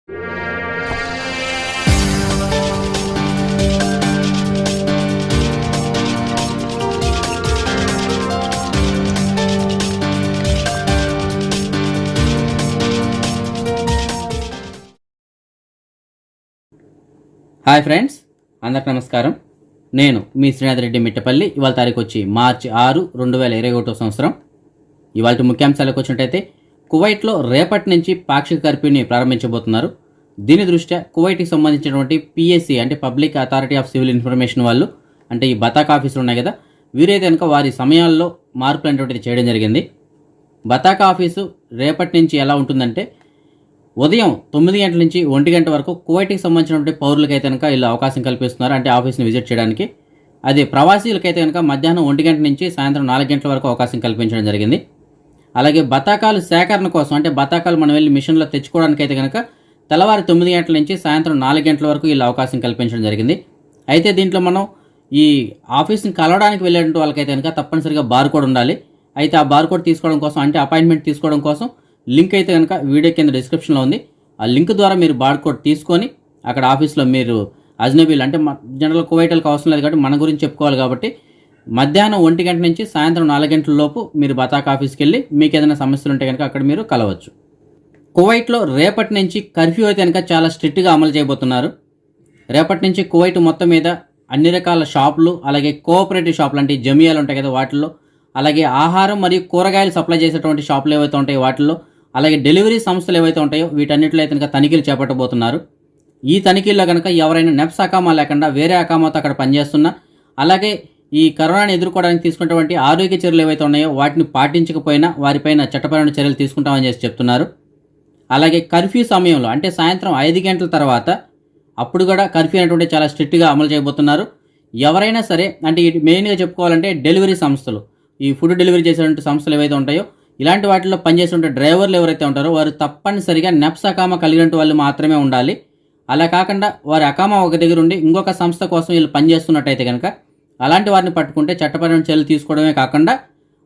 Hi friends, అందరికి నమస్కారం. నేను మీ శ్రీనాథ్ రెడ్డి మిట్టపల్లి. ఇవాళ తారీఖు వచ్చి మార్చి 6, 2021 సంవత్సరం. ఇవాళ ముఖ్యాంశాలకు వచ్చినట్టయితే కువైట్లో రేపటి నుంచి పాక్షిక కర్ఫ్యూని ప్రారంభించబోతున్నారు. దీని దృష్ట్యా కువైట్కి సంబంధించినటువంటి పిఎస్సి అంటే public authority of civil information వాళ్ళు, అంటే ఈ బతాక్ ఆఫీసులు ఉన్నాయి కదా, వీరైతే కనుక వారి సమయాల్లో మార్పులు అనేటువంటిది చేయడం జరిగింది. బతాక్ ఆఫీసు రేపటి నుంచి ఎలా ఉంటుందంటే ఉదయం 9 గంటల నుంచి 1 గంట వరకు కువైట్కి సంబంధించినటువంటి పౌరులకైతే కనుక వీళ్ళు అవకాశం కల్పిస్తున్నారు, అంటే ఆఫీస్ని విజిట్ చేయడానికి. అది ప్రవాసీలకైతే కనుక మధ్యాహ్నం 1 గంట నుంచి సాయంత్రం 4 గంటల వరకు అవకాశం కల్పించడం జరిగింది. అలాగే బతాకాలు సేకరణ కోసం, అంటే బతాకాలు మనం వెళ్ళి మిషన్లో తెచ్చుకోవడానికి అయితే కనుక తెల్లవారి 9 గంటల నుంచి సాయంత్రం 4 గంటల వరకు వీళ్ళు అవకాశం కల్పించడం జరిగింది. అయితే దీంట్లో మనం ఈ ఆఫీస్ని కలవడానికి వెళ్ళేటువంటి వాళ్ళకైతే కనుక తప్పనిసరిగా బార్కోడ్ ఉండాలి. అయితే ఆ బార్కోడ్ తీసుకోవడం కోసం, అంటే అపాయింట్మెంట్ తీసుకోవడం కోసం లింక్ అయితే కనుక వీడియో కింద డిస్క్రిప్షన్లో ఉంది. ఆ లింక్ ద్వారా మీరు బార్కోడ్ తీసుకొని అక్కడ ఆఫీస్లో మీరు అజ్నబీలు, అంటే జనరల్ కువైట్లకు అవసరం లేదు కాబట్టి మన గురించి చెప్పుకోవాలి కాబట్టి మధ్యాహ్నం 1 గంట నుంచి సాయంత్రం 4 గంటల లోపు మీరు బతాక్ ఆఫీస్కి వెళ్ళి మీకు ఏదైనా సమస్యలు ఉంటే కనుక అక్కడ మీరు కలవచ్చు. కువైట్లో రేపటి నుంచి కర్ఫ్యూ అయితే కనుక చాలా స్ట్రిక్ట్గా అమలు చేయబోతున్నారు. రేపటి నుంచి కువైట్ మొత్తం మీద అన్ని రకాల షాపులు, అలాగే కోఆపరేటివ్ షాపులు అంటే జమియాలు ఉంటాయి కదా వాటిల్లో, అలాగే ఆహారం మరియు కూరగాయలు సప్లై చేసేటువంటి షాపులు ఏవైతే ఉంటాయో వాటిల్లో, అలాగే డెలివరీ సంస్థలు ఏవైతే ఉంటాయో వీటన్నిటిలో అయితే కనుక తనిఖీలు చేపట్టబోతున్నారు. ఈ తనిఖీల్లో కనుక ఎవరైనా నెప్స్ అకామా లేకుండా వేరే అకామాతో అక్కడ పనిచేస్తున్నా, అలాగే ఈ కరోనాను ఎదుర్కోవడానికి తీసుకున్నటువంటి ఆరోగ్య చర్యలు ఏవైతే ఉన్నాయో వాటిని పాటించకపోయినా వారిపైన చట్టపరమైన చర్యలు తీసుకుంటామని చేసి చెప్తున్నారు. అలాగే కర్ఫ్యూ సమయంలో, అంటే సాయంత్రం 5 గంటల తర్వాత అప్పుడు కూడా కర్ఫ్యూ అనేటువంటి చాలా స్ట్రిక్ట్గా అమలు చేయబోతున్నారు. ఎవరైనా సరే, అంటే మెయిన్గా చెప్పుకోవాలంటే డెలివరీ సంస్థలు, ఈ ఫుడ్ డెలివరీ చేసేటువంటి సంస్థలు ఏవైతే ఉంటాయో ఇలాంటి వాటిలో పనిచేసే డ్రైవర్లు ఎవరైతే ఉంటారో వారు తప్పనిసరిగా నెప్స్ అకామా కలిగినటువంటి వాళ్ళు మాత్రమే ఉండాలి. అలా కాకుండా వారి అకామా ఒక దగ్గర ఉండి ఇంకొక సంస్థ కోసం వీళ్ళు పనిచేస్తున్నట్టయితే కనుక అలాంటి వారిని పట్టుకుంటే చట్టపరమైన చర్యలు తీసుకోవడమే కాకుండా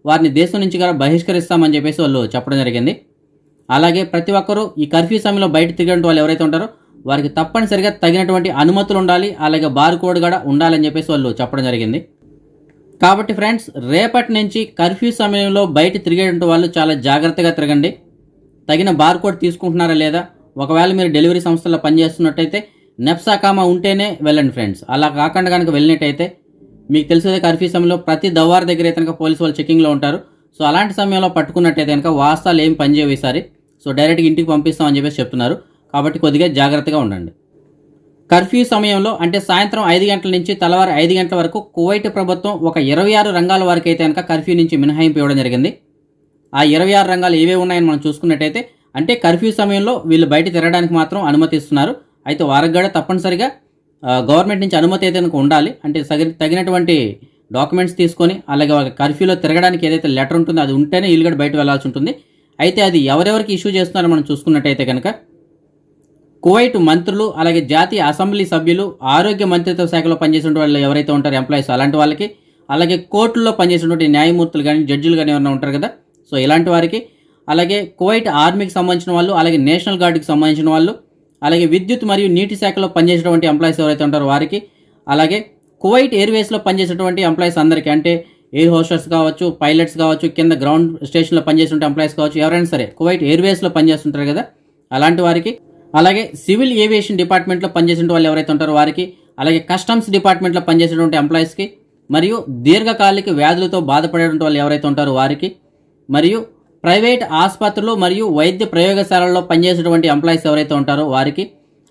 వారిని దేశం నుంచి కూడా బహిష్కరిస్తామని చెప్పేసి వాళ్ళు చెప్పడం జరిగింది. అలాగే ప్రతి ఒక్కరూ ఈ కర్ఫ్యూ సమయంలో బయట తిరిగినటువంటి వాళ్ళు ఎవరైతే ఉంటారో వారికి తప్పనిసరిగా తగినటువంటి అనుమతులు ఉండాలి, అలాగే బార్ కోడ్ కూడా ఉండాలని చెప్పేసి వాళ్ళు చెప్పడం జరిగింది. కాబట్టి ఫ్రెండ్స్, రేపటి నుంచి కర్ఫ్యూ సమయంలో బయట తిరిగేటువంటి వాళ్ళు చాలా జాగ్రత్తగా తిరగండి. తగిన బార్ కోడ్ తీసుకుంటున్నారా లేదా, ఒకవేళ మీరు డెలివరీ సంస్థల్లో పనిచేస్తున్నట్టయితే నెప్స్ అకామా ఉంటేనే వెళ్ళండి ఫ్రెండ్స్. అలా కాకుండా కనుక వెళ్ళినట్టయితే మీకు తెలిసేదే కర్ఫ్యూ సమయంలో ప్రతి దవ్వార్ దగ్గర అయితే కనుక పోలీసు వాళ్ళు చెకింగ్లో ఉంటారు. సో అలాంటి సమయంలో పట్టుకున్నట్టయితే కనుక వాస్తాలు ఏం పనిచేయవు ఈసారి. సో డైరెక్ట్గా ఇంటికి పంపిస్తామని చెప్పేసి చెప్తున్నారు. కాబట్టి కొద్దిగా జాగ్రత్తగా ఉండండి. కర్ఫ్యూ సమయంలో, అంటే సాయంత్రం 5 గంటల నుంచి తెల్లవారు 5 గంటల వరకు కువైట్ ప్రభుత్వం ఒక 26 రంగాల వరకు అయితే కనుక కర్ఫ్యూ నుంచి మినహాయింపు ఇవ్వడం జరిగింది. ఆ 26 రంగాలు ఏవే ఉన్నాయని మనం చూసుకున్నట్టయితే, అంటే కర్ఫ్యూ సమయంలో వీళ్ళు బయట తిరగడానికి మాత్రం అనుమతిస్తున్నారు. అయితే వారికి కూడా తప్పనిసరిగా గవర్నమెంట్ నుంచి అనుమతి అయితే కనుక ఉండాలి. అంటే తగినటువంటి డాక్యుమెంట్స్ తీసుకొని, అలాగే వాళ్ళకి కర్ఫ్యూలో తిరగడానికి ఏదైతే లెటర్ ఉంటుందో అది ఉంటేనే వీళ్ళు కూడా బయట వెళ్లాల్సి ఉంటుంది. అయితే అది ఎవరెవరికి ఇష్యూ చేస్తున్నారో మనం చూసుకున్నట్టయితే కనుక కువైట్ మంత్రులు, అలాగే జాతీయ అసెంబ్లీ సభ్యులు, ఆరోగ్య మంత్రిత్వ శాఖలో పనిచేసే వాళ్ళు ఎవరైతే ఉంటారో ఎంప్లాయీస్ అలాంటి వాళ్ళకి, అలాగే కోర్టుల్లో పనిచేసినటువంటి న్యాయమూర్తులు కానీ జడ్జిలు కానీ ఎవరైనా ఉంటారు కదా, సో ఇలాంటి వారికి, అలాగే కువైట్ ఆర్మీకి సంబంధించిన వాళ్ళు, అలాగే నేషనల్ గార్డ్కి సంబంధించిన వాళ్ళు, అలాగే విద్యుత్ మరియు నీటి శాఖలో పనిచేసేటువంటి ఎంప్లాయీస్ ఎవరైతే ఉంటారో వారికి, అలాగే కువైట్ ఎయిర్వేస్లో పనిచేసేటువంటి ఎంప్లాయీస్ అందరికీ, అంటే ఎయిర్ హోస్టర్స్ కావచ్చు, పైలట్స్ కావచ్చు, కింద గ్రౌండ్ స్టేషన్లో పనిచేసే ఎంప్లాయీస్ కావచ్చు, ఎవరైనా సరే కువైట్ ఎయిర్వేస్లో పనిచేస్తుంటారు కదా అలాంటి వారికి, అలాగే సివిల్ ఏవియేషన్ డిపార్ట్మెంట్లో పనిచేసే వాళ్ళు ఎవరైతే ఉంటారో వారికి, అలాగే కస్టమ్స్ డిపార్ట్మెంట్లో పనిచేసేటువంటి ఎంప్లాయీస్కి, మరియు దీర్ఘకాలిక వ్యాధులతో బాధపడేటువంటి వాళ్ళు ఎవరైతే ఉంటారో వారికి, మరియు ప్రైవేట్ ఆసుపత్రులు మరియు వైద్య ప్రయోగశాలల్లో పనిచేసేటువంటి ఎంప్లాయీస్ ఎవరైతే ఉంటారో వారికి,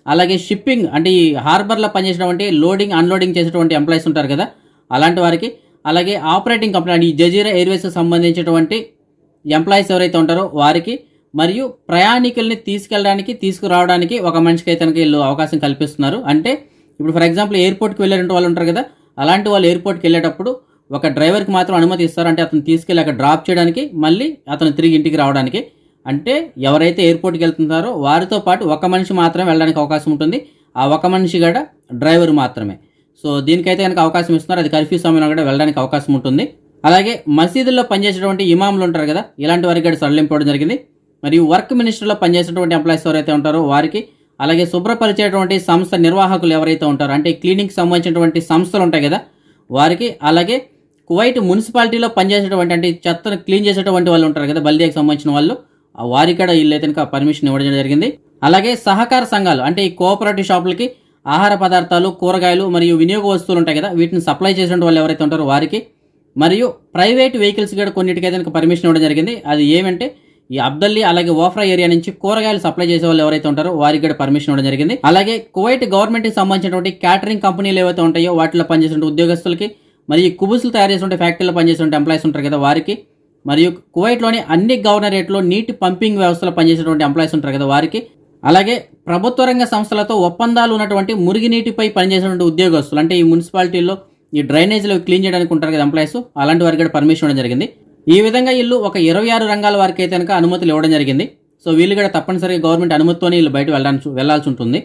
అలాగే షిప్పింగ్, అంటే ఈ హార్బర్లో పనిచేసేటువంటి లోడింగ్ అన్లోడింగ్ చేసేటువంటి ఎంప్లాయీస్ ఉంటారు కదా అలాంటి వారికి, అలాగే ఆపరేటింగ్ కంపెనీ ఈ జజీరా ఎయిర్వేస్కి సంబంధించినటువంటి ఎంప్లాయీస్ ఎవరైతే ఉంటారో వారికి, మరియు ప్రయాణికుల్ని తీసుకెళ్ళడానికి తీసుకురావడానికి ఒక మనిషికి అయితే వీళ్ళు అవకాశం కల్పిస్తున్నారు. అంటే ఇప్పుడు ఫర్ ఎగ్జాంపుల్ ఎయిర్పోర్ట్కి వెళ్ళేటువంటి వాళ్ళు ఉంటారు కదా, అలాంటి వాళ్ళు ఎయిర్పోర్ట్కి వెళ్ళేటప్పుడు ఒక డ్రైవర్కి మాత్రం అనుమతి ఇస్తారు. అంటే అతను తీసుకెళ్ళి అక్కడ డ్రాప్ చేయడానికి, మళ్ళీ అతను తిరిగి ఇంటికి రావడానికి. అంటే ఎవరైతే ఎయిర్పోర్ట్కి వెళ్తున్నారో వారితో పాటు ఒక మనిషి మాత్రమే వెళ్ళడానికి అవకాశం ఉంటుంది. ఆ ఒక మనిషి కూడా డ్రైవర్ మాత్రమే. సో దీనికైతే కనుక అవకాశం ఇస్తున్నారు. అది కర్ఫ్యూ సమయంలో కూడా వెళ్ళడానికి అవకాశం ఉంటుంది. అలాగే మసీదుల్లో పనిచేసేటువంటి ఇమాములు ఉంటారు కదా, ఇలాంటి వారికి కూడా సడలింపు ఇవ్వడం జరిగింది. మరియు వర్క్ మినిస్టర్లో పనిచేసేటువంటి ఎంప్లాయీస్ ఎవరైతే ఉంటారో వారికి, అలాగే శుభ్రపరిచేటువంటి సంస్థ నిర్వాహకులు ఎవరైతే ఉంటారో, అంటే క్లీనింగ్కి సంబంధించినటువంటి సంస్థలు ఉంటాయి కదా వారికి, అలాగే కువైట్ మున్సిపాలిటీలో పనిచేసేటువంటి అంటే చెత్తను క్లీన్ చేసేటువంటి వాళ్ళు ఉంటారు కదా బల్దియాకి సంబంధించిన వాళ్ళు, వారికి కూడా వీళ్ళైతే కనుక పర్మిషన్ ఇవ్వడం జరిగింది. అలాగే సహకార సంఘాలు అంటే ఈ కోఆపరేటివ్ షాపులకి ఆహార పదార్థాలు, కూరగాయలు మరియు వినియోగ వస్తువులు ఉంటాయి కదా వీటిని సప్లై చేసిన వాళ్ళు ఎవరైతే ఉంటారో వారికి, మరియు ప్రైవేట్ వెహికల్స్ కూడా కొన్నిటికైతే కనుక పర్మిషన్ ఇవ్వడం జరిగింది. అది ఏమంటే ఈ అబ్దల్లీ అలాగే ఓఫ్రా ఏరియా నుంచి కూరగాయలు సప్లై చేసే వాళ్ళు ఎవరైతే ఉంటారో వారికి కూడా పర్మిషన్ ఇవ్వడం జరిగింది. అలాగే కువైట్ గవర్నమెంట్కి సంబంధించినటువంటి క్యాటరింగ్ కంపెనీలు ఏవైతే ఉంటాయో వాటిలో పనిచేసే ఉద్యోగస్తులకి, మరియు కుబుసులు తయారు చేసే ఫ్యాక్టరీలో పనిచేసే ఎంప్లాయీస్ ఉంటారు కదా వారికి, మరియు కువైట్లోని అన్ని గవర్నరేట్లో నీటి పంపింగ్ వ్యవస్థలో పనిచేసేటువంటి ఎంప్లాయీస్ ఉంటారు కదా వారికి, అలాగే ప్రభుత్వ రంగ సంస్థలతో ఒప్పందాలు ఉన్నటువంటి మురుగునీటిపై పనిచేసేటువంటి ఉద్యోగస్తులు అంటే ఈ మున్సిపాలిటీల్లో ఈ డ్రైనేజీలో క్లీన్ చేయడానికి ఉంటారు కదా ఎంప్లాయీస్, అలాంటి వారికి కూడా పర్మిషన్ ఇవ్వడం జరిగింది. ఈ విధంగా వీళ్ళు ఒక 26 రంగాల వారికి అయితే కనుక అనుమతులు ఇవ్వడం జరిగింది. సో వీళ్ళు కూడా తప్పనిసరిగా గవర్నమెంట్ అనుమతితోనే వీళ్ళు బయట వెళ్లాల్సి ఉంటుంది.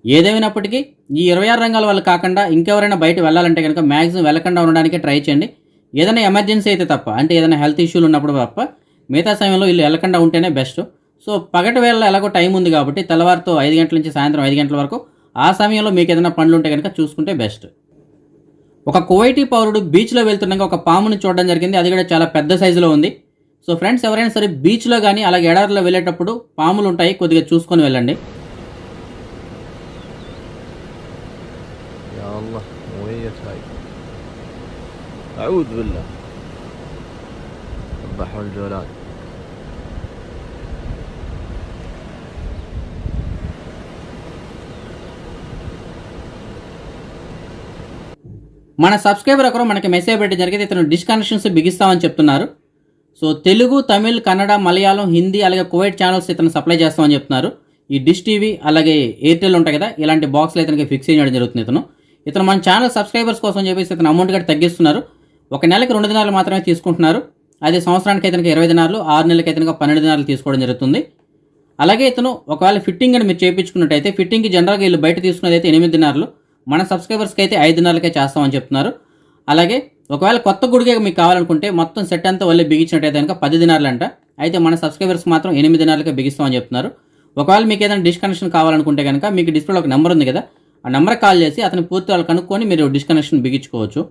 ఏదేమైనప్పటికీ ఈ 26 రంగాల వాళ్ళు కాకుండా ఇంకెవరైనా బయట వెళ్ళాలంటే కనుక మ్యాక్సిమం వెళ్ళకుండా ఉండడానికి ట్రై చేయండి. ఏదైనా ఎమర్జెన్సీ అయితే తప్ప, అంటే ఏదైనా హెల్త్ ఇష్యూలు ఉన్నప్పుడు తప్ప మిగతా సమయంలో వీళ్ళు వెళ్ళకుండా ఉంటేనే బెస్ట్. సో పగటి వేళ ఎలాగో టైం ఉంది కాబట్టి తెల్లవారితో 5 గంటల నుంచి సాయంత్రం 5 గంటల వరకు ఆ సమయంలో మీకు ఏదైనా పనులు ఉంటే కనుక చూసుకుంటే బెస్ట్. ఒక కువైటీ పౌరుడు బీచ్లో వెళ్తుండగా ఒక పాముని చూడడం జరిగింది. అది కూడా చాలా పెద్ద సైజులో ఉంది. సో ఫ్రెండ్స్, ఎవరైనా సరే బీచ్లో కానీ అలాగే ఎడారిలో వెళ్ళేటప్పుడు పాములు ఉంటాయి, కొద్దిగా చూసుకొని వెళ్ళండి. మన సబ్స్క్రైబర్ ఒకరు మనకి మెసేజ్ పెట్టడం జరిగింది. ఇతను డిస్కనెక్షన్స్ బిగిస్తామని చెప్తున్నారు. సో తెలుగు, తమిళ్, కన్నడ, మలయాళం, హిందీ అలాగే కువైట్ ఛానల్స్ ఇతను సప్లై చేస్తామని చెప్తున్నారు. ఈ డిష్ టీవీ అలాగే ఎయిర్టెల్ ఉంటాయి కదా ఇలాంటి బాక్స్లు ఇతనికి ఫిక్స్ చేయడం జరుగుతుంది. ఇతను మన ఛానల్ సబ్స్క్రైబర్స్ కోసం చెప్పేసి ఇతను అమౌంట్ కూడా తగ్గిస్తున్నారు. ఒక నెలకి 2 దినాలు మాత్రమే తీసుకుంటున్నారు. అదే సంవత్సరానికి ఇతనికి 20 దినాలు, 6 నెలలకి ఇతనికి 12 దినాలు తీసుకోవడం జరుగుతుంది. అలాగే ఇతను ఒకవేళ ఫిట్టింగ్ అని మీరు చేయించుకున్నట్టయితే ఫిట్టింగ్కి జనరల్గా వీళ్ళు బయట తీసుకునేది అయితే 8 దినాలు, మన సబ్స్క్రైబర్స్కి అయితే 5 దినాలకే చేస్తామని చెప్తున్నారు. అలాగే ఒకవేళ కొత్త గుడిగే మీకు కావాలనుకుంటే మొత్తం సెట్ అంతా వాళ్ళే బిగించినట్టయితే కనుక 10 దినాలు అంట. అయితే మన సబ్స్క్రైబర్స్ మాత్రం 8 దినాలకే బిగిస్తామని చెప్తున్నారు. ఒకవేళ మీకు ఏదైనా డిస్కనెక్షన్ కావాలనుకుంటే కనుక మీకు డిస్ప్లేలో ఒక నెంబర్ ఉంది కదా, ఆ నెంబర్కి కాల్ చేసి అతని పూర్తి వాళ్ళు కనుక్కొని మీరు డిస్కనెక్షన్ బిగించుకోవచ్చు.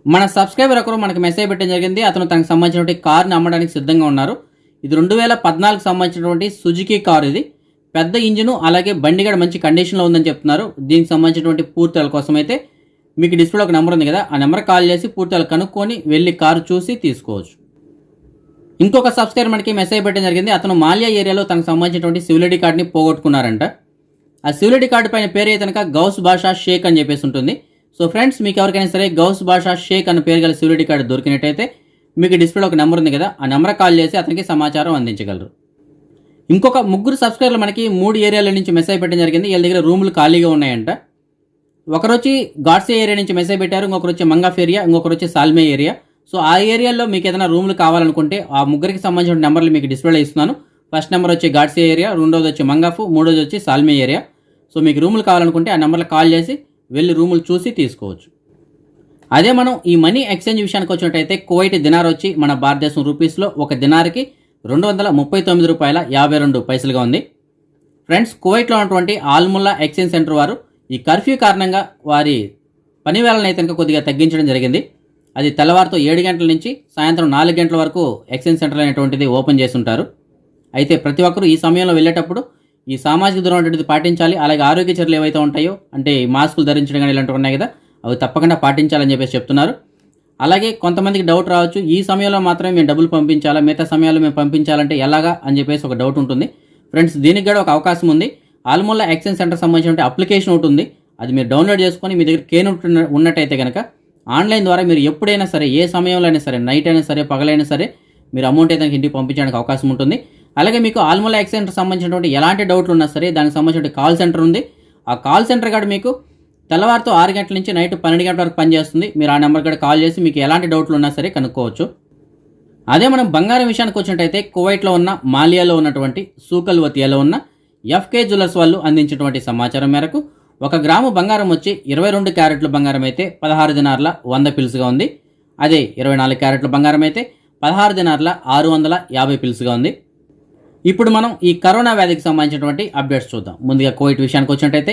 మన సబ్స్క్రైబర్ ఒకరు మనకు మెసేజ్ పెట్టడం జరిగింది. అతను తనకు సంబంధించినటువంటి కార్ని అమ్మడానికి సిద్ధంగా ఉన్నారు. ఇది 2014కి సంబంధించినటువంటి సుజుకి కారు. ఇది పెద్ద ఇంజిన్ అలాగే బండి కూడా మంచి కండిషన్లో ఉందని చెప్తున్నారు. దీనికి సంబంధించినటువంటి పూర్తిల కోసం అయితే మీకు డిస్ప్లేలో ఒక నెంబర్ ఉంది కదా, ఆ నెంబర్ కాల్ చేసి పూర్తిలు కనుక్కొని వెళ్ళి కారు చూసి తీసుకోవచ్చు. ఇంకొక సబ్స్క్రైబర్ మనకి మెసేజ్ పెట్టడం జరిగింది. అతను మాలియా ఏరియాలో తనకు సంబంధించినటువంటి సివిల్ ఐడి కార్డ్ని పోగొట్టుకున్నారంట. ఆ సివిల్ ఐడి కార్డు పైన పేరు అయితే కనుక గౌస్ బాషా షేక్ అని చెప్పేసి ఉంటుంది. సో ఫ్రెండ్స్, మీకు ఎవరికైనా సరే గౌస్ బాషా షేక్ అన్న పేరు గల సివిల్ ఐడి కార్డు దొరికినట్టయితే మీకు డిస్ప్లేలో ఒక నెంబర్ ఉంది కదా, ఆ నెంబర్ కాల్ చేసి అతనికి సమాచారం అందించగలరు. ఇంకొక 3 సబ్స్క్రైబర్లు మనకి 3 ఏరియాల నుంచి మెసేజ్ పెట్టడం జరిగింది. వీళ్ళ దగ్గర రూములు ఖాళీగా ఉన్నాయంట. ఒకరు వచ్చి గాడ్సే ఏరియా నుంచి మెసేజ్ పెట్టారు, ఇంకొకరు వచ్చి మంగాఫ్ ఏరియా, ఇంకొకరు వచ్చి సాల్మే ఏరియా. సో ఆ ఏరియాలో మీకు ఏదైనా రూములు కావాలనుకుంటే ఆ 3కి సంబంధించిన నెంబర్లు మీకు డిస్ప్లేలో ఇస్తున్నాను. ఫస్ట్ నెంబర్ వచ్చి గాడ్సే ఏరియా, రెండోది వచ్చి మంగాఫ్, మూడోది వచ్చి సాల్మే ఏరియా. సో మీకు రూములు కావాలనుకుంటే ఆ నెంబర్లో కాల్ చేసి వెళ్ళి రూములు చూసి తీసుకోవచ్చు. అదే మనం ఈ మనీ ఎక్స్చేంజ్ విషయానికి వచ్చినట్టయితే కువైట్ దినార్ వచ్చి మన భారతదేశం రూపీస్లో ఒక దినార్కి 239 రూపాయల 52 పైసలుగా ఉంది. ఫ్రెండ్స్, కువైట్లో ఉన్నటువంటి ఆల్ముల్లా ఎక్స్చేంజ్ సెంటర్ వారు ఈ కర్ఫ్యూ కారణంగా వారి పని వేళను అయితే కనుక కొద్దిగా తగ్గించడం జరిగింది. అది తెల్లవారితో 7 గంటల నుంచి సాయంత్రం 4 గంటల వరకు ఎక్స్చేంజ్ సెంటర్ అనేటువంటిది ఓపెన్ చేసి ఉంటారు. అయితే ప్రతి ఒక్కరూ ఈ సమయంలో వెళ్ళేటప్పుడు ఈ సామాజిక దూరం అనేటువంటిది పాటించాలి. అలాగే ఆరోగ్య చర్యలు ఏవైతే ఉంటాయో, అంటే ఈ మాస్కులు ధరించడం కానీ ఇలాంటివి ఉన్నాయి కదా, అవి తప్పకుండా పాటించాలని చెప్పేసి చెప్తున్నారు. అలాగే కొంతమందికి డౌట్ రావచ్చు, ఈ సమయంలో మాత్రమే మేము డబ్బులు పంపించాలా, మిగతా సమయాల్లో మేము పంపించాలంటే ఎలాగా అని చెప్పేసి ఒక డౌట్ ఉంటుంది. ఫ్రెండ్స్, దీనికి కూడా ఒక అవకాశం ఉంది. ఆల్మోల్లా ఎక్స్చేంజ్ సెంటర్ సంబంధించిన అప్లికేషన్ ఒకటి ఉంది. అది మీరు డౌన్లోడ్ చేసుకొని మీ దగ్గర కేన్ ఉన్నట్టయితే కనుక ఆన్లైన్ ద్వారా మీరు ఎప్పుడైనా సరే, ఏ సమయంలో అయినా సరే, నైట్ అయినా సరే, పగలైనా సరే మీరు అమౌంట్ అయితే ఇంటికి పంపించడానికి అవకాశం ఉంటుంది. అలాగే మీకు ఆల్మోల్లా ఎక్స్చేంజ్ సెంటర్ సంబంధించినటువంటి ఎలాంటి డౌట్లు ఉన్నా సరే దానికి సంబంధించిన కాల్ సెంటర్ ఉంది. ఆ కాల్ సెంటర్ కూడా మీకు తెల్లవారితో 6 గంటల నుంచి నైట్ 12 గంటల వరకు పనిచేస్తుంది. మీరు ఆ నెంబర్ కూడా కాల్ చేసి మీకు ఎలాంటి డౌట్లు ఉన్నా సరే కనుక్కోవచ్చు. అదే మనం బంగారం విషయానికి వచ్చినట్టయితే కువైట్లో ఉన్న మాలియాలో ఉన్నటువంటి సూకల్వతియాలో ఉన్న ఎఫ్కే జ్యువెలర్స్ వాళ్ళు అందించినటువంటి సమాచారం మేరకు 1 గ్రాము బంగారం వచ్చి 22 క్యారెట్ల బంగారం అయితే 16 దినార్ల 100 పిల్స్గా ఉంది. అదే 24 క్యారెట్ల బంగారం అయితే 16 దినార్ల 650 పిల్స్గా ఉంది. ఇప్పుడు మనం ఈ కరోనా వ్యాధికి సంబంధించినటువంటి అప్డేట్స్ చూద్దాం. ముందుగా కువైట్ విషయానికి వచ్చినట్టయితే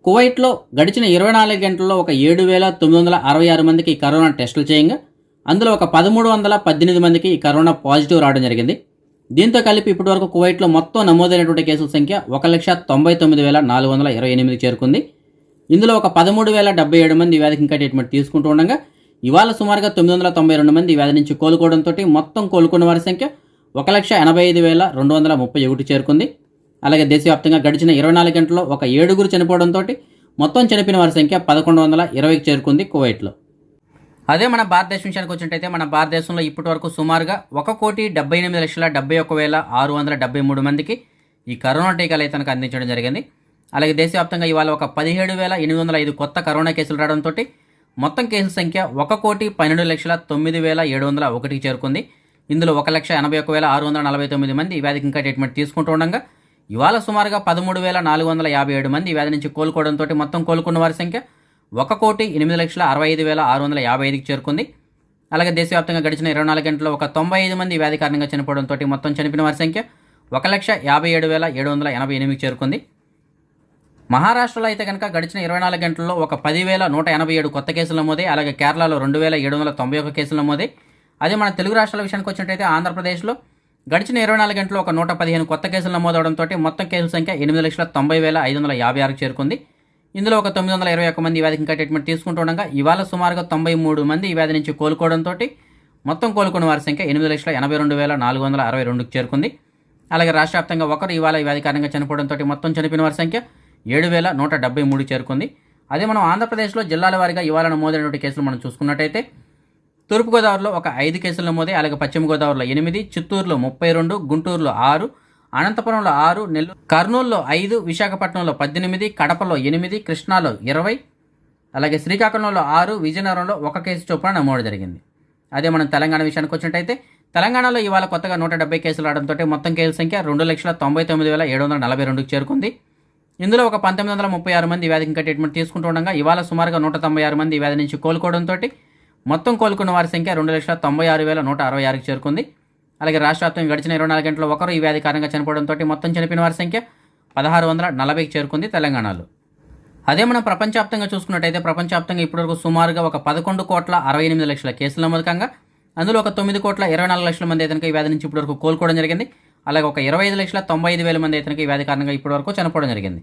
కువైట్లో గడిచిన 24 గంటల్లో ఒక 7,966 మందికి ఈ కరోనా టెస్టులు చేయంగా అందులో ఒక 1,318 మందికి ఈ కరోనా పాజిటివ్ రావడం జరిగింది. దీంతో కలిపి ఇప్పటివరకు కువైట్లో మొత్తం నమోదైనటువంటి కేసుల సంఖ్య 1,99,428 చేరుకుంది. ఇందులో ఒక 13,077 మంది ఈ వ్యాధికి ఇంకా ట్రీట్మెంట్ తీసుకుంటూ ఉండగా ఇవాళ సుమారుగా 992 మంది ఈ వ్యాధి నుంచి కోలుకోవడంతో మొత్తం కోలుకున్న వారి సంఖ్య 1,85,231 చేరుకుంది. అలాగే దేశవ్యాప్తంగా గడిచిన 24 గంటల్లో ఒక 7 చనిపోవడంతో మొత్తం చనిపోయిన వారి సంఖ్య 1,120కి చేరుకుంది కువైట్లో. అదే మన భారతదేశం విషయానికి వచ్చినట్టయితే మన భారతదేశంలో ఇప్పటి వరకు సుమారుగా 1,78,71,673 మందికి ఈ కరోనా టీకాలు అయితే కనుక అందించడం జరిగింది. అలాగే దేశవ్యాప్తంగా ఇవాళ ఒక 17,805 కొత్త కరోనా కేసులు రావడంతో మొత్తం కేసుల సంఖ్య 1,12,09,701కి చేరుకుంది. ఇందులో 1,81,649 మంది ఈ వ్యాధికి ఇంకా ట్రీట్మెంట్ తీసుకుంటూ ఉండగా ఇవాళ సుమారుగా 13,457 మంది ఈ వ్యాధి నుంచి కోలుకోవడంతో మొత్తం కోలుకున్న వారి సంఖ్య 1,08,65,655కి చేరుకుంది. అలాగే దేశవ్యాప్తంగా గడిచిన 24 గంటల్లో ఒక 95 మంది ఈ వ్యాధి కారణంగా చనిపోవడంతో మొత్తం చనిపోయిన వారి సంఖ్య 1,57,788కి చేరుకుంది. మహారాష్ట్రలో అయితే కనుక గడిచిన 24 గంటల్లో ఒక 10,187 కొత్త కేసులు నమోదే. అలాగే కేరళలో 2,791 కేసులు నమోదే. అదే మన తెలుగు రాష్ట్రాల విషయానికి వచ్చినట్టయితే ఆంధ్రప్రదేశ్లో గడిచిన 24 గంటల్లో ఒక 115 కొత్త కేసులు నమోదవడంతో మొత్తం కేసుల సంఖ్య 8,90,556కి చేరుకుంది. ఇందులో ఒక 921 మంది ఈ వ్యాధికి ఇంకా ట్రీట్మెంట్ తీసుకుంటుండగా ఇవాళ సుమారుగా 93 మంది ఈ వ్యాధి నుంచి కోలుకోవడంతో మొత్తం కోలుకున్న వారి సంఖ్య 8,82,462కి చేరుకుంది. అలాగే రాష్ట్ర వ్యాప్తంగా ఒకరు ఇవాళ ఈ వ్యాధి కారణంగా చనిపోవడంతో మొత్తం చనిపోయిన వారి సంఖ్య 7,173 చేరుకుంది. అదే మనం ఆంధ్రప్రదేశ్లో జిల్లాల వారీగా ఇవాళ నమోదైనటువంటి కేసులు మనం చూసుకున్నట్టయితే తూర్పుగోదావరిలో ఒక 5 కేసులు నమోదే. అలాగే పశ్చిమ గోదావరిలో 8, చిత్తూరులో 32, గుంటూరులో 6, అనంతపురంలో 6, నెల్లూరు, కర్నూలులో 5, విశాఖపట్నంలో 18, కడపలో 8, కృష్ణాలో 20, అలాగే శ్రీకాకుళంలో 6, విజయనగరంలో 1 కేసు చొప్పున నమోదు జరిగింది. అదే మనం తెలంగాణ విషయానికి వచ్చినట్టయితే తెలంగాణలో ఇవాళ కొత్తగా 170 కేసులు రావడంతో మొత్తం కేసుల సంఖ్య 2,99,742కి చేరుకుంది. ఇందులో ఒక 1,936 మంది ఈ వ్యాధికి ఇంకా ట్రీట్మెంట్ తీసుకుంటూ ఉండగా ఇవాళ సుమారుగా 196 మంది ఈ వ్యాధి నుంచి కోలుకోవడంతో మొత్తం కోలుకున్న వారి సంఖ్య 2,96,166కి చేరుకుంది. అలాగే రాష్ట్ర వ్యాప్తంగా గడిచిన 24 గంటల్లో ఒకరు ఈ వ్యాధి కారణంగా చనిపోవడంతో మొత్తం చనిపోయిన వారి సంఖ్య 1,640కి చేరుకుంది తెలంగాణలో. అదే మనం ప్రపంచవ్యాప్తంగా చూసుకున్నట్టయితే ప్రపంచవ్యాప్తంగా ఇప్పటివరకు సుమారుగా ఒక 11,68,00,000 కేసులు నమోదు కాగా అందులో ఒక 9,24,00,000 మంది అయితే ఈ వ్యాధి నుంచి ఇప్పటివరకు కోలుకోవడం జరిగింది. అలాగే ఒక 25,95,000 మంది అయితే ఈ వ్యాధి కారణంగా ఇప్పటివరకు చనిపోవడం జరిగింది.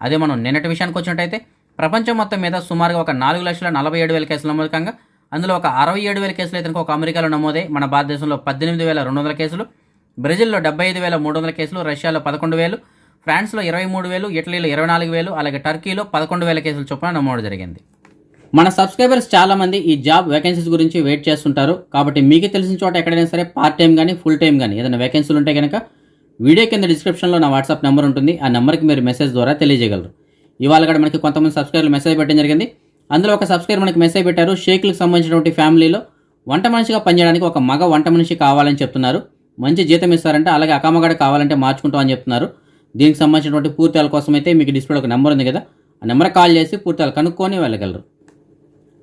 అదే మనం నిన్నటి విషయానికి వచ్చినట్టయితే ప్రపంచం మొత్తం మీద సుమారుగా ఒక 4,47,000 కేసులు నమోదు కాగా అందులో ఒక 67,000 కేసులు అయితే ఒక అమెరికాలో నమోదై మన భారతదేశంలో 18,200 కేసులు, బ్రెజిల్లో 75,300 కేసులు, రష్యాలో 11,000, ఫ్రాన్స్లో 23,000, ఇటలీలో 24,000, అలాగే టర్కీలో 11,000 కేసులు చొప్పున నమోదు జరిగింది. మన సబ్స్క్రైబర్స్ చాలామంది ఈ జాబ్ వేకెన్సీస్ గురించి వెయిట్ చేస్తుంటారు. కాబట్టి మీకు తెలిసిన చోట ఎక్కడైనా సరే పార్ట్ టైం కానీ ఫుల్ టైం కానీ ఏదైనా వేకెన్సీలు ఉంటే కనుక వీడియో కింద డిస్క్రిప్షన్లో నా వాట్సాప్ నెంబర్ ఉంటుంది. ఆ నెంబర్కి మీరు మెసేజ్ ద్వారా తెలియజేయగలరు. ఇవాళ కూడా మనకి కొంతమంది సబ్స్క్రైబర్లు మెసేజ్ పెట్టడం జరిగింది. అందులో ఒక సబ్స్క్రైబర్ మనకి మెసేజ్ పెట్టారు. షేక్లకు సంబంధించినటువంటి ఫ్యామిలీలో వంట మనిషిగా పనిచేయడానికి ఒక మగ వంట మనిషి కావాలని చెప్తున్నారు. మంచి జీతం ఇస్తారంటే, అలాగే అకామగాడ కావాలంటే మార్చుకుంటామని చెప్తున్నారు. దీనికి సంబంధించినటువంటి పూర్తిల కోసం అయితే మీకు డిస్ప్లే ఒక నెంబర్ ఉంది కదా, ఆ నెంబర్ కాల్ చేసి పూర్తిలు కనుక్కొని వెళ్ళగలరు.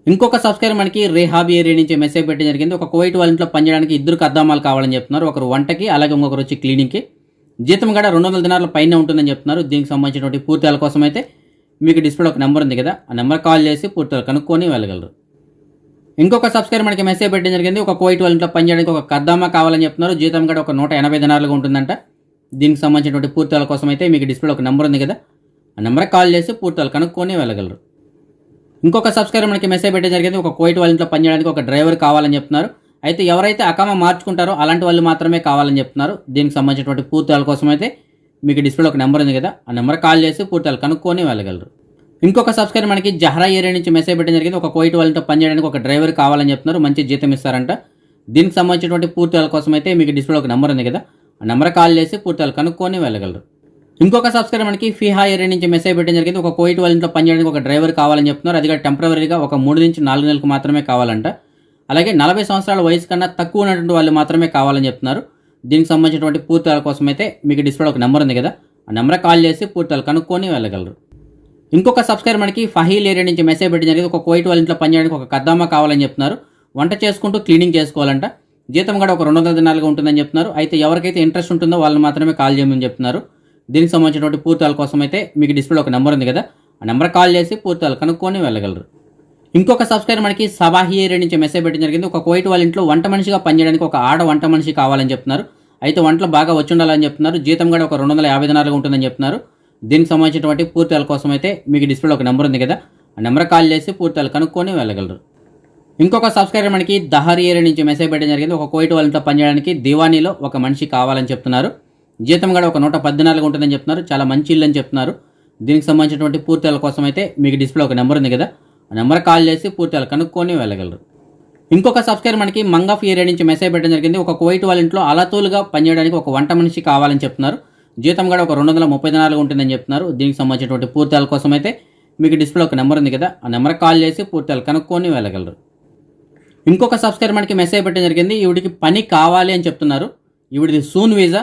ఇంకొక సబ్స్క్రైబర్ మనకి రేహాబ్ ఏరియా నుంచి మెసేజ్ పెట్టడం జరిగింది. ఒక కువైట్ వాళ్ళ ఇంట్లో పనిచేయడానికి 2 కద్దామాలు కావాలని చెప్తున్నారు. ఒకరు వంటకి, అలాగే ఇంకొకరు వచ్చి క్లీనింగ్కి. జీతం కూడా 200 దినార్ల పైన ఉంటుందని చెప్తున్నారు. దీనికి సంబంధించినటువంటి పూర్తిల కోసం అయితే మీకు డిస్ప్లే ఒక నెంబర్ ఉంది కదా, ఆ నెంబర్ కాల్ చేసి పూర్తిగా కనుక్కొని వెళ్ళగలరు. ఇంకొక సబ్స్క్రైబర్ మనకి మెసేజ్ పెట్టడం జరిగింది. ఒక కువైట్ వాళ్ళ ఇంట్లో పనిచేయడానికి ఒక కద్దామా కావాలని చెప్తున్నారు. జీతం కూడా ఒక 180 దినార్లుగా ఉంటుందంట. దీనికి సంబంధించినటువంటి పూర్తిల కోసం అయితే మీకు డిస్ప్లే ఒక నెంబర్ ఉంది కదా, ఆ నెంబర్ కాల్ చేసి పూర్తిగా కనుక్కొని వెళ్ళగలరు. ఇంకొక సబ్స్క్రైబర్ మనకి మెసేజ్ పెట్టడం జరిగింది. ఒక కువైట్ వాళ్ళ ఇంట్లో పనిచేయడానికి ఒక డ్రైవర్ కావాలని చెప్తున్నారు. అయితే ఎవరైతే అకామా మార్చుకుంటారో అలాంటి వాళ్ళు మాత్రమే కావాలని చెప్తున్నారు. దీనికి సంబంధించినటువంటి పూర్తిల కోసం అయితే మీకు డిస్ప్లే ఒక నెంబర్ ఉంది కదా, ఆ నెంబర్ కాల్ చేసి పూర్తిగా కనుక్కొని వెళ్ళగలరు. ఇంకొక సబ్స్క్రైబర్ మనకి జహ్రా ఏరియా నుంచి మెసేజ్ పెట్టడం జరిగింది. ఒక కువైట్ వాళ్ళతో పనిచేయడానికి ఒక డ్రైవర్ కావాలని చెప్తున్నారు. మంచి జీతం ఇస్తారంట. దీనికి సంబంధించినటువంటి పూర్తిల కోసం అయితే మీకు డిస్ప్లే ఒక నెంబర్ ఉంది కదా, ఆ నెంబర్ కాల్ చేసి పూర్తిగా కనుక్కొని వెళ్ళగలరు. ఇంకొక సబ్స్క్రైబర్ మనకి ఫిహా ఏరియా నుంచి మెసేజ్ పెట్టడం జరిగింది. ఒక కువైట్ వాళ్ళ ఇంట్లో పనిచేయడానికి ఒక డ్రైవర్ కావాలని చెప్తున్నారు. అది కూడా టెంపరీగా ఒక 3 నుంచి 4 నెలలకు మాత్రమే కావాలంట. అలాగే 40 సంవత్సరాల వయసు కన్నా తక్కువ ఉన్నటువంటి వాళ్ళు మాత్రమే కావాలని చెప్తున్నారు. దీనికి సంబంధించినటువంటి పూర్తిల కోసం అయితే మీకు డిస్ప్లే ఒక నెంబర్ ఉంది కదా, ఆ నెంబర్ కాల్ చేసి పూర్తిగా కనుక్కొని వెళ్ళగలరు. ఇంకొక సబ్స్క్రైబర్ మనకి ఫహీల్ ఏరియా నుంచి మెసేజ్ పెట్టడం జరిగింది. ఒక కువైట్ వాళ్ళ ఇంట్లో పనిచేయడానికి ఒక కద్దామా కావాలని చెప్తున్నారు. వంట చేసుకుంటూ క్లీనింగ్ చేసుకోవాలంట. జీతం కూడా ఒక 200 దినాలుగా ఉంటుందని చెప్తున్నారు. అయితే ఎవరికైతే ఇంట్రెస్ట్ ఉంటుందో వాళ్ళని మాత్రమే కాల్ చేయమని చెప్తున్నారు. దీనికి సంబంధించినటువంటి పూర్తిల కోసం అయితే మీకు డిస్ప్లేలో ఒక నెంబర్ ఉంది కదా, ఆ నెంబర్ కాల్ చేసి పూర్తిలు కనుక్కొని వెళ్ళగలరు. ఇంకొక సబ్స్క్రైబర్ మనకి సబాహి ఏరియా నుంచి మెసేజ్ పెట్టడం జరిగింది. ఒక కువైట్ వాళ్ళ ఇంట్లో వంట మనిషిగా పనిచేయడానికి ఒక ఆడ వంట మనిషి కావాలని చెప్తున్నారు. అయితే వంటలు బాగా వచ్చి ఉండాలని చెప్తున్నారు. జీతం కూడా ఒక 250 దినాలుగా ఉంటుందని చెప్తున్నారు. దీనికి సంబంధించినటువంటి పూర్తిల కోసం అయితే మీకు డిస్ప్లేలో ఒక నెంబర్ ఉంది కదా, ఆ నెంబర్ కాల్ చేసి పూర్తిలు కనుక్కొని వెళ్ళగలరు. ఇంకొక సబ్స్క్రైబర్ మనకి దహర్ ఏరియా నుంచి మెసేజ్ పెట్టడం జరిగింది. ఒక కువైట్ వాళ్ళ ఇంట్లో పనిచేయడానికి దివానీలో ఒక మనిషి కావాలని చెప్తున్నారు. జీతం కూడా ఒక 110 దినాలుగా ఉంటుందని చెప్తున్నారు. చాలా మంచి ఇల్లు అని చెప్తున్నారు. దీనికి సంబంధించినటువంటి పూర్తిల కోసం అయితే మీకు డిస్ప్లే ఒక నెంబర్ ఉంది కదా, ఆ నెంబర్ కాల్ చేసి పూర్తిలు కనుక్కొని వెళ్ళగలరు. ఇంకొక సబ్స్క్రైబర్ మనకి మంగఫ్ ఏరియా నుంచి మెసేజ్ పెట్టడం జరిగింది. ఒక కువైట్ వాళ్ళ ఇంట్లో అలతోలుగా పనిచేయడానికి ఒక వంట మనిషి కావాలని చెప్తున్నారు. జీతం కూడా ఒక 230 దినాలుగా ఉంటుందని చెప్తున్నారు. దీనికి సంబంధించినటువంటి పూర్తిల కోసం అయితే మీకు డిస్ప్లే ఒక నెంబర్ ఉంది కదా, ఆ నెంబర్ కాల్ చేసి పూర్తిలు కనుక్కొని వెళ్ళగలరు. ఇంకొక సబ్స్క్రైబర్ మనకి మెసేజ్ పెట్టడం జరిగింది. ఈవిడికి పని కావాలి అని చెప్తున్నారు. ఈవిడిది సూన్ వీసా,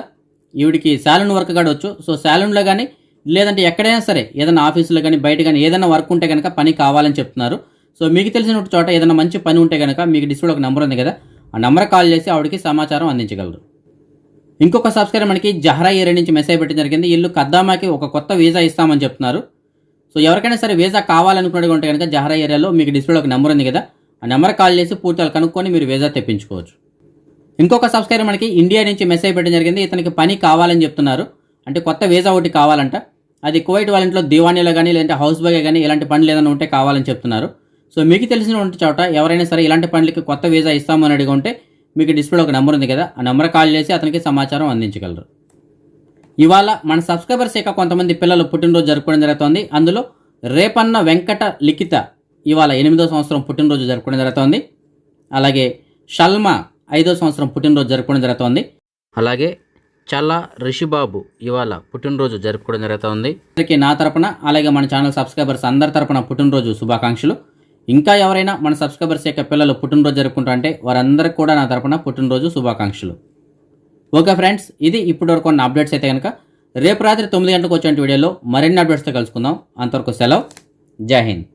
ఈవిడికి శాలూన్ వర్క్ కూడా వచ్చు. సో శాలూన్లో కానీ లేదంటే ఎక్కడైనా సరే ఏదైనా ఆఫీసులో కానీ బయట కానీ ఏదైనా వర్క్ ఉంటే కనుక పని కావాలని చెప్తున్నారు. సో మీకు తెలిసిన చోట ఏదైనా మంచి పని ఉంటే కనుక మీకు డిస్ప్లే ఒక నెంబర్ ఉంది కదా, ఆ నెంబర్ కాల్ చేసి ఆవిడకి సమాచారం అందించగలరు. ఇంకొక సబ్స్క్రైబర్ మనకి జహరా ఏరియా నుంచి మెసేజ్ పెట్టడం జరిగింది. ఇల్లు కద్దామాకి ఒక కొత్త వీసా ఇస్తామని చెప్తున్నారు. సో ఎవరికైనా సరే వీసా కావాలనుకున్నట్టు ఉంటే కనుక జహరా ఏరియాలో మీకు డిస్ప్లే ఒక నెంబర్ ఉంది కదా, ఆ నెంబర్ కాల్ చేసి పూర్తిగా కనుక్కొని మీరు వీసా తెప్పించుకోవచ్చు. ఇంకొక సబ్స్క్రైబర్ మనకి ఇండియా నుంచి మెసేజ్ పెట్టడం జరిగింది. ఇతనికి పని కావాలని చెప్తున్నారు. అంటే కొత్త వీసా ఒకటి కావాలంట. అది కువైట్ వాళ్ళ ఇంట్లో దివానీలో కానీ లేదంటే హౌస్ బాయ్ కానీ ఇలాంటి పనులు ఏదైనా ఉంటే కావాలని చెప్తున్నారు. సో మీకు తెలిసినటువంటి చోట ఎవరైనా సరే ఇలాంటి పనులకి కొత్త వీసా ఇస్తామని అడిగి ఉంటే మీకు డిస్ప్లేలో ఒక నెంబర్ ఉంది కదా, ఆ నెంబర్ కాల్ చేసి అతనికి సమాచారం అందించగలరు. ఇవాళ మన సబ్స్క్రైబర్స్ యొక్క కొంతమంది పిల్లలు పుట్టినరోజు జరుపుకోవడం జరుగుతుంది. అందులో రేపన్న వెంకట లిఖిత ఇవాళ 8వ సంవత్సరం పుట్టినరోజు జరుపుకోవడం జరుగుతుంది. అలాగే షల్మా 5వ సంవత్సరం పుట్టినరోజు జరుపుకోవడం జరుగుతుంది. అలాగే చల్లా రిషిబాబు ఇవాళ పుట్టినరోజు జరుపుకోవడం జరుగుతుంది. అందరికీ నా తరపున అలాగే మన ఛానల్ సబ్స్క్రైబర్స్ అందరి తరపున పుట్టినరోజు శుభాకాంక్షలు. ఇంకా ఎవరైనా మన సబ్స్క్రైబర్స్ యొక్క పిల్లలు పుట్టినరోజు జరుపుకుంటారంటే వారందరికీ కూడా నా తరపున పుట్టినరోజు శుభాకాంక్షలు. ఓకే ఫ్రెండ్స్, ఇది ఇప్పటివరకు ఉన్న అప్డేట్స్. అయితే కనుక రేపు రాత్రి 9 గంటలకు వచ్చే వీడియోలో మరిన్ని అప్డేట్స్తో కలుసుకుందాం. అంతవరకు సెలవు. జై హింద్.